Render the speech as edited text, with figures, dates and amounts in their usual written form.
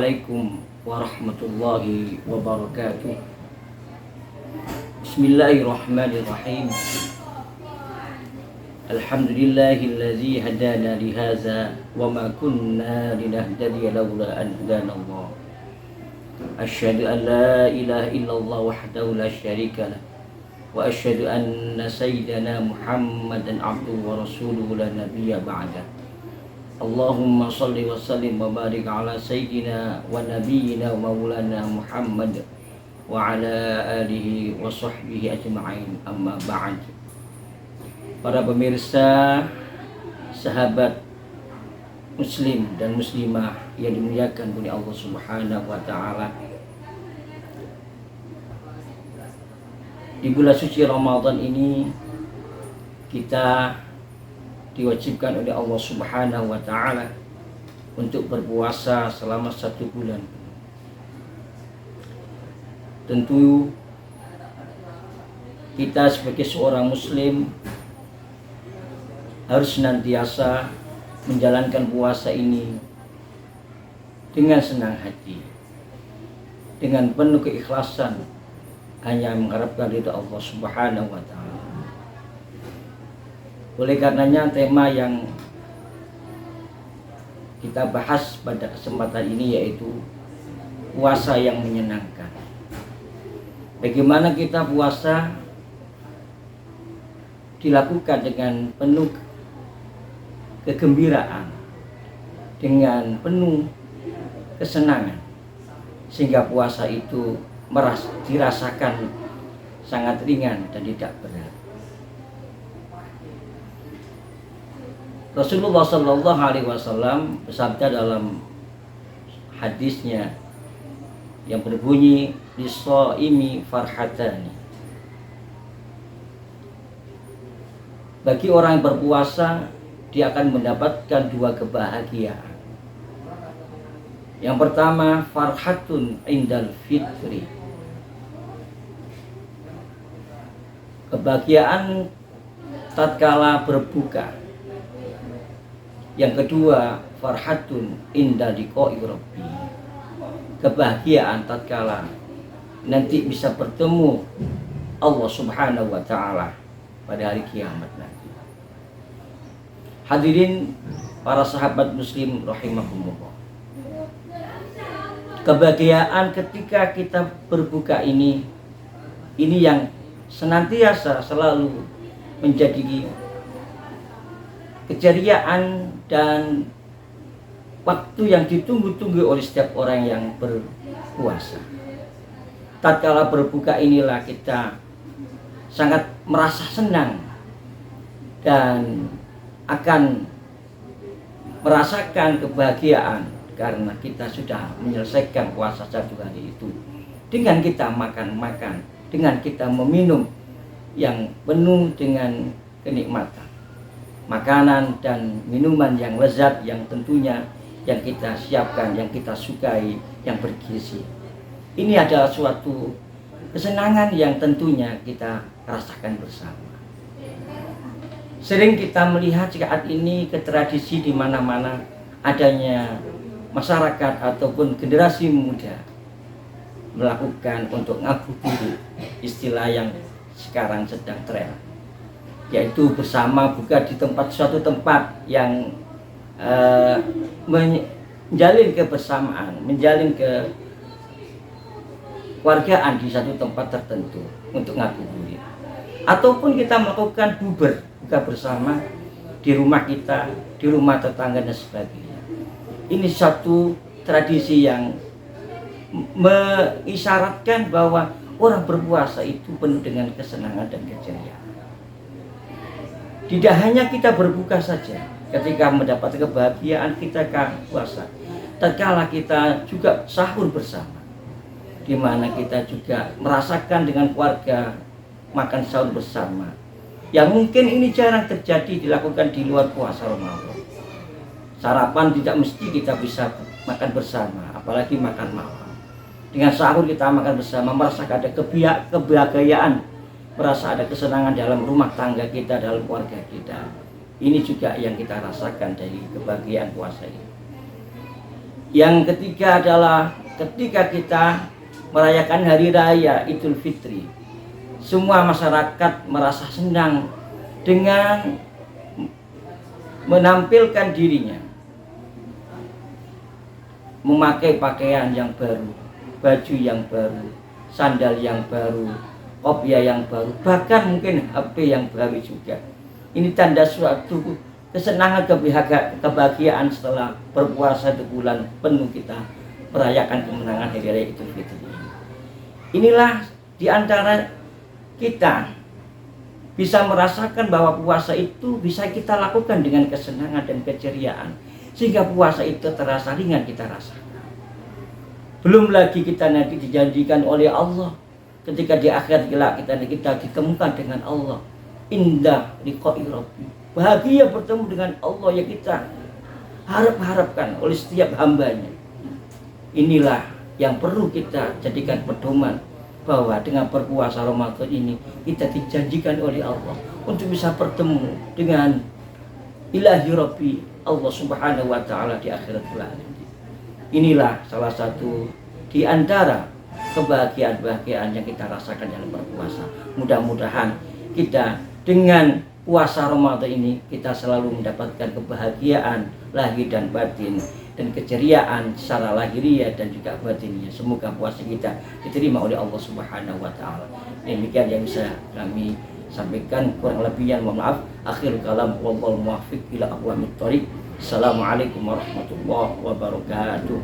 Assalamualaikum warahmatullahi wabarakatuh. Bismillahirrahmanirrahim. Alhamdulillahillazi hadana lihaza wa ma kunna linahtadiya laula an hadana Allah. Asyhadu an la ilaha illallah wahdahu la syarika lah wa asyhadu anna sayyidana Muhammadan abduhu wa rasuluhu la nabiyya ba'da. Allahumma salli wa sallim wa barik ala sayyidina wa nabiyyina wa maulana Muhammad wa ala alihi wa sahbihi ajma'in, amma ba'd. Para pemirsa, sahabat muslim dan muslimah yang dimuliakan oleh Allah Subhanahu wa taala, di bulan suci Ramadan ini kita diwajibkan oleh Allah Subhanahu wa taala untuk berpuasa selama 1 bulan. Tentu kita sebagai seorang muslim harus senantiasa menjalankan puasa ini dengan senang hati, dengan penuh keikhlasan, hanya mengharapkan ridha Allah Subhanahu wa taala. Oleh karenanya tema yang kita bahas pada kesempatan ini yaitu puasa yang menyenangkan. Bagaimana kita puasa dilakukan dengan penuh kegembiraan, dengan penuh kesenangan, sehingga puasa itu dirasakan sangat ringan dan tidak berat. Rasulullah Sallallahu Alaihi Wasallam bersabda dalam hadisnya yang berbunyi, "Lis-shaimi farhatani." Bagi orang yang berpuasa, dia akan mendapatkan 2 kebahagiaan. Yang pertama, farhatun indal fitri, kebahagiaan tatkala berbuka. Yang kedua, farhatun inda liqa'i rabbi, kebahagiaan tatkala nanti bisa bertemu Allah Subhanahu wa taala pada hari kiamat nanti. Hadirin para sahabat muslim rahimahumullah, kebahagiaan ketika kita berbuka ini yang senantiasa selalu menjadi keceriaan dan waktu yang ditunggu-tunggu oleh setiap orang yang berpuasa. Tatkala berbuka inilah kita sangat merasa senang dan akan merasakan kebahagiaan karena kita sudah menyelesaikan puasa 1 hari itu dengan kita makan, dengan kita meminum yang penuh dengan kenikmatan, makanan dan minuman yang lezat, yang tentunya yang kita siapkan, yang kita sukai, yang bergizi. Ini adalah suatu kesenangan yang tentunya kita rasakan bersama. Sering kita melihat saat ini ke tradisi di mana-mana adanya masyarakat ataupun generasi muda melakukan untuk ngabuburit, istilah yang sekarang sedang tren, yaitu bersama buka di suatu tempat yang menjalin kebersamaan, menjalin kekeluargaan di satu tempat tertentu untuk ngabuburit. Ataupun kita melakukan buka bersama di rumah kita, di rumah tetangga dan sebagainya. Ini satu tradisi yang mengisyaratkan bahwa orang berpuasa itu penuh dengan kesenangan dan keceriaan. Tidak hanya kita berbuka saja ketika mendapat kebahagiaan kita puasa, tatkala kita juga sahur bersama, di mana kita juga merasakan dengan keluarga makan sahur bersama, yang mungkin ini jarang terjadi dilakukan di luar puasa Ramadan. Sarapan tidak mesti kita bisa makan bersama, apalagi makan malam. Dengan sahur kita makan bersama, merasakan ada kebahagiaan, merasa ada kesenangan dalam rumah tangga kita, dalam keluarga kita. Ini juga yang kita rasakan dari kebahagiaan puasa ini. Yang ketiga adalah ketika kita merayakan hari raya Idul Fitri, semua masyarakat merasa senang dengan menampilkan dirinya, memakai pakaian yang baru, baju yang baru, sandal yang baru, kopiah yang baru, bahkan mungkin HP yang baru juga. Ini tanda suatu kesenangan, kebahagiaan setelah berpuasa 1 bulan penuh kita merayakan kemenangan hari raya Idul Fitri. Inilah diantara kita bisa merasakan bahwa puasa itu bisa kita lakukan dengan kesenangan dan keceriaan, sehingga puasa itu terasa ringan kita rasakan. Belum lagi kita nanti dijanjikan oleh Allah ketika di akhir kelak kita ditemukan dengan Allah, indah liqa'i rabbi, bahagia bertemu dengan Allah yang kita harapkan oleh setiap hambanya. Inilah yang perlu kita jadikan pedoman, bahwa dengan berpuasa Ramadan ini kita dijanjikan oleh Allah untuk bisa bertemu dengan ilahi Rabbi Allah Subhanahu wa Ta'ala di akhirat kelak. Inilah salah satu di antara kebahagiaan yang kita rasakan dalam berpuasa. Mudah-mudahan kita dengan puasa Ramadan ini kita selalu mendapatkan kebahagiaan lahir dan batin, dan keceriaan secara lahiriah dan juga batinnya. Semoga puasa kita diterima oleh Allah Subhanahu wa Ta'ala. Demikian yang bisa kami sampaikan, kurang lebihnya mohon maaf. Akhirul kalam, wallahul muwaffiq ila aqwamit thoriq. Assalamualaikum warahmatullahi wabarakatuh.